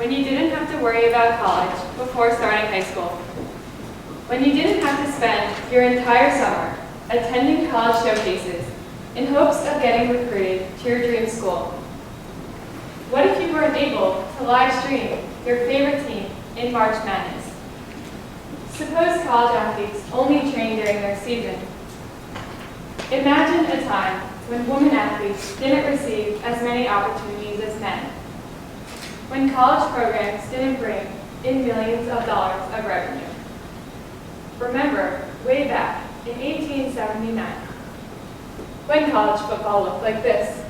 when you didn't have to worry about college before starting high school, when you didn't have to spend your entire summer attending college showcases in hopes of getting recruited to your dream school. What if you weren't able to live stream your favorite team in March Madness? Suppose college athletes only train during their season. Imagine a time when women athletes didn't receive as many opportunities as men, when college programs didn't bring in millions of dollars of revenue. Remember, way back in 1879, when college football looked like this.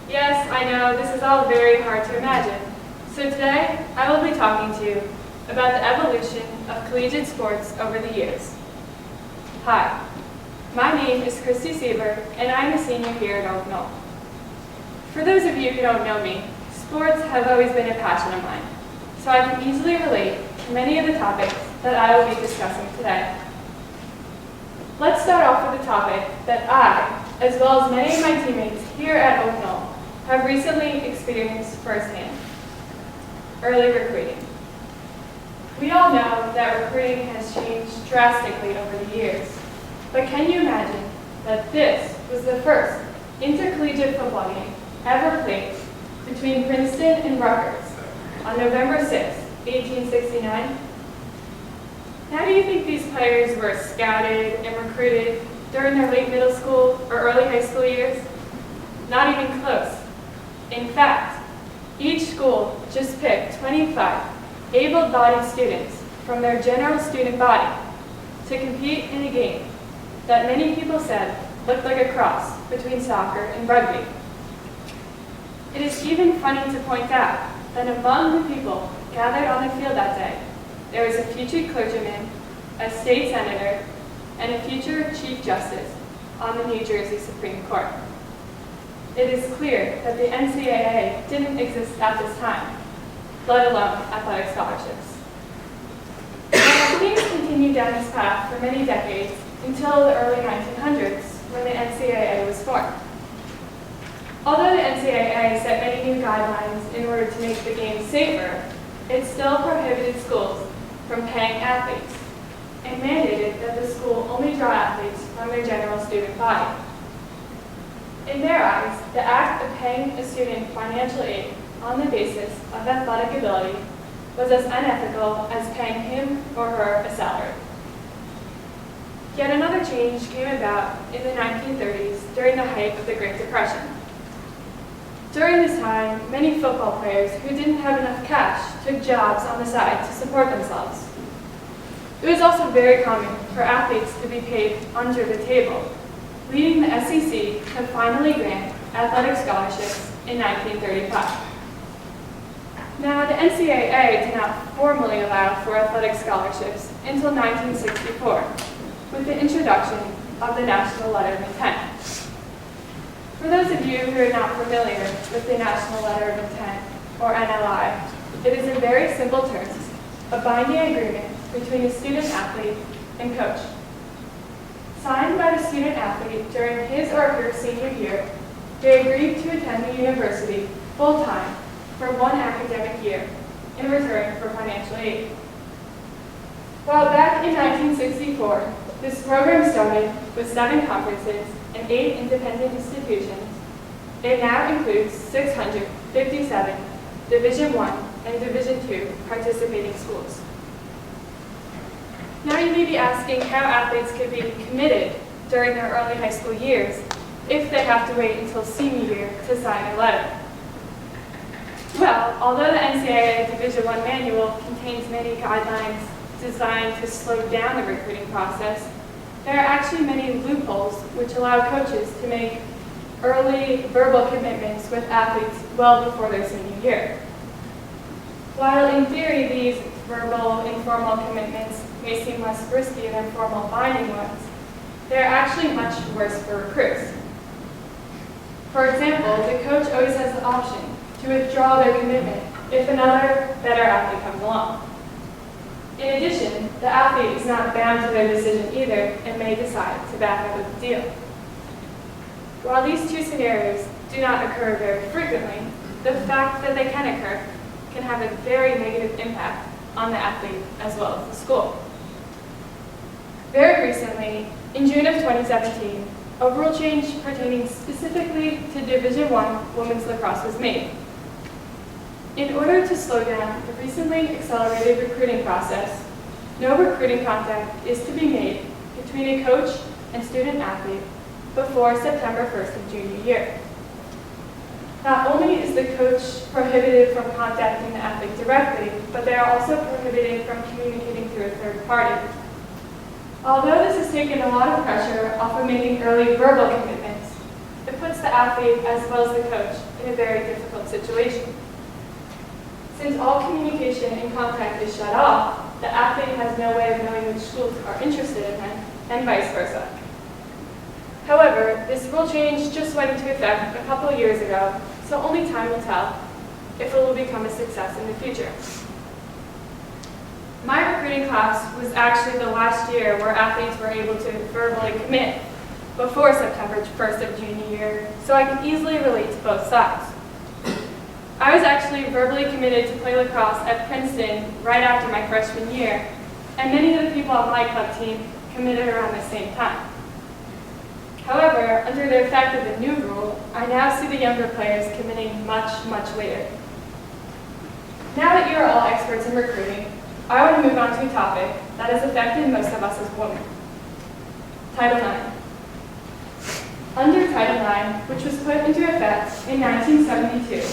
Yes, I know this is all very hard to imagine. So today, I will be talking to you about the evolution of collegiate sports over the years. Hi, my name is Christy Sieber, and I'm a senior here at Oak Knoll. For those of you who don't know me, sports have always been a passion of mine, so I can easily relate to many of the topics that I will be discussing today. Let's start off with a topic that I, as well as many of my teammates here at Oak Knoll, have recently experienced firsthand: early recruiting. We all know that recruiting has changed drastically over the years, but can you imagine that this was the first intercollegiate football game ever played between Princeton and Rutgers on November 6, 1869? How do you think these players were scouted and recruited during their late middle school or early high school years? Not even close. In fact, each school just picked 25 able-bodied students from their general student body to compete in a game that many people said looked like a cross between soccer and rugby. It is even funny to point out that among the people gathered on the field that day, there was a future clergyman, a state senator, and a future Chief Justice on the New Jersey Supreme Court. It is clear that the NCAA didn't exist at this time, let alone athletic scholarships. Now, things continued down this path for many decades until the early 1900s, when the NCAA was formed. Although the NCAA set many new guidelines in order to make the game safer, it still prohibited schools from paying athletes and mandated that the school only draw athletes from their general student body. In their eyes, the act of paying a student financial aid on the basis of athletic ability was as unethical as paying him or her a salary. Yet another change came about in the 1930s during the height of the Great Depression. During this time, many football players who didn't have enough cash took jobs on the side to support themselves. It was also very common for athletes to be paid under the table, leading the SEC to finally grant athletic scholarships in 1935. Now, the NCAA did not formally allow for athletic scholarships until 1964, with the introduction of the National Letter of Intent. For those of you who are not familiar with the National Letter of Intent, or NLI, it is in very simple terms a binding agreement between a student-athlete and coach. Signed by the student-athlete during his or her senior year, they agreed to attend the university full-time for one academic year in return for financial aid. While back in 1964, this program started with 7 conferences and 8 independent institutions, it now includes 657 Division I and Division II participating schools. Now you may be asking how athletes could be committed during their early high school years if they have to wait until senior year to sign a letter. Well, although the NCAA Division I manual contains many guidelines designed to slow down the recruiting process, there are actually many loopholes which allow coaches to make early verbal commitments with athletes well before their senior year. While in theory these verbal, informal commitments may seem less risky than formal binding ones, they're actually much worse for recruits. For example, the coach always has the option to withdraw their commitment if another, better athlete comes along. In addition, the athlete is not bound to their decision either and may decide to back out of the deal. While these two scenarios do not occur very frequently, the fact that they can occur can have a very negative impact on the athlete as well as the school. Very recently, in June of 2017, a rule change pertaining specifically to Division I women's lacrosse was made. In order to slow down the recently accelerated recruiting process, no recruiting contact is to be made between a coach and student athlete before September 1st of junior year. Not only is the coach prohibited from contacting the athlete directly, but they are also prohibited from communicating through a third party. Although this has taken a lot of pressure off of making early verbal commitments, it puts the athlete as well as the coach in a very difficult situation. Since all communication and contact is shut off, the athlete has no way of knowing which schools are interested in them, and vice versa. However, this rule change just went into effect a couple of years ago, so only time will tell if it will become a success in the future. My recruiting class was actually the last year where athletes were able to verbally commit before September 1st of junior year, so I can easily relate to both sides. I was actually verbally committed to play lacrosse at Princeton right after my freshman year, and many of the people on my club team committed around the same time. However, under the effect of the new rule, I now see the younger players committing much, much later. Now that you are all experts in recruiting, I want to move on to a topic that has affected most of us as women: Title IX. Under Title IX, which was put into effect in 1972,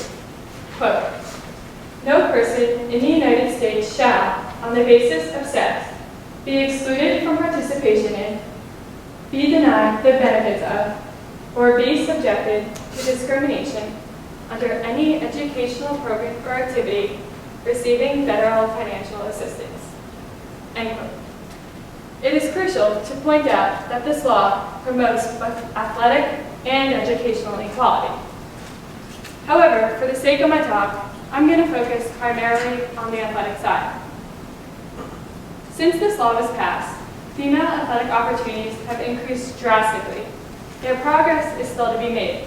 quote, "No person in the United States shall, on the basis of sex, be excluded from participation in, be denied the benefits of, or be subjected to discrimination under any educational program or activity receiving federal financial assistance." End quote. It is crucial to point out that this law promotes both athletic and educational equality. However, for the sake of my talk, I'm going to focus primarily on the athletic side. Since this law was passed, female athletic opportunities have increased drastically, yet progress is still to be made.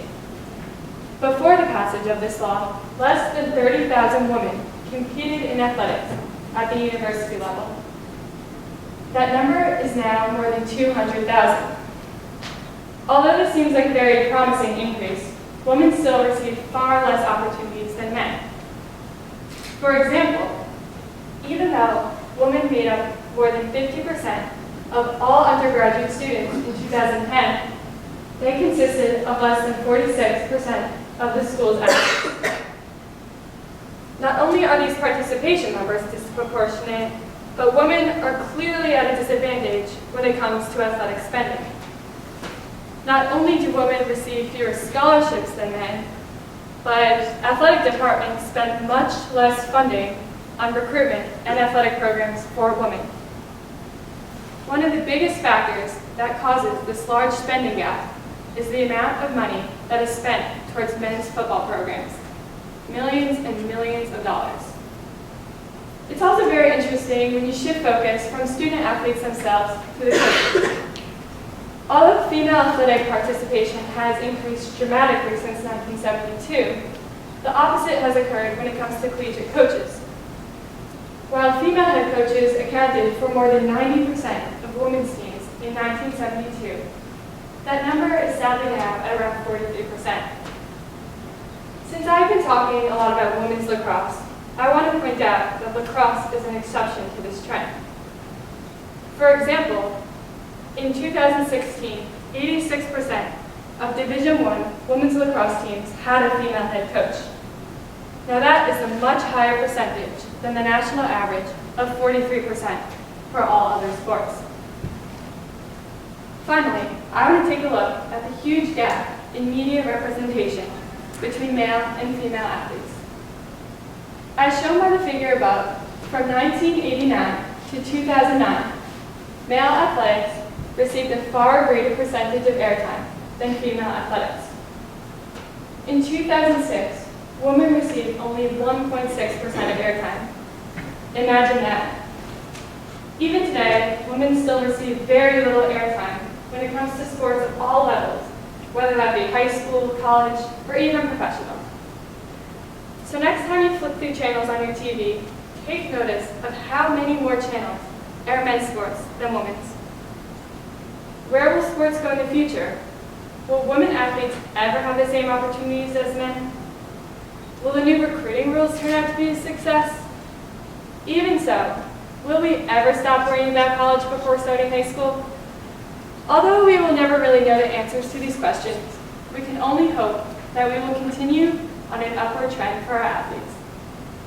Before the passage of this law, less than 30,000 women competed in athletics at the university level. That number is now more than 200,000. Although this seems like a very promising increase, women still receive far less opportunities than men. For example, even though women made up more than 50% of all undergraduate students in 2010, they consisted of less than 46% of the school's athletes. Not only are these participation numbers disproportionate, but women are clearly at a disadvantage when it comes to athletic spending. Not only do women receive fewer scholarships than men, but athletic departments spend much less funding on recruitment and athletic programs for women. One of the biggest factors that causes this large spending gap is the amount of money that is spent towards men's football programs. Millions and millions of dollars. It's also very interesting when you shift focus from student athletes themselves to the coaches. Although female athletic participation has increased dramatically since 1972, the opposite has occurred when it comes to collegiate coaches. While female head coaches accounted for more than 90% of women's teams in 1972, that number is sadly now at around 43%. Since I've been talking a lot about women's lacrosse, I want to point out that lacrosse is an exception to this trend. For example, in 2016, 86% of Division I women's lacrosse teams had a female head coach. Now that is a much higher percentage than the national average of 43% for all other sports. Finally, I want to take a look at the huge gap in media representation between male and female athletes. As shown by the figure above, from 1989 to 2009, male athletics received a far greater percentage of airtime than female athletics. In 2006, women received only 1.6% of airtime. Imagine that. Even today, women still receive very little airtime when it comes to sports of all levels, whether that be high school, college, or even professional. So So next time you flip through channels on your TV, take notice of how many more channels air men's sports than women's. Where will sports go in the future? Will women athletes ever have the same opportunities as men? Will the new recruiting rules turn out to be a success? Even so, will we ever stop worrying about college before starting high school? Although we will never really know the answers to these questions, we can only hope that we will continue on an upward trend for our athletes.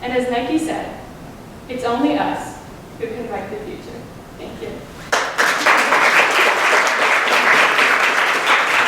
And as Nike said, it's only us who can write the future. Thank you.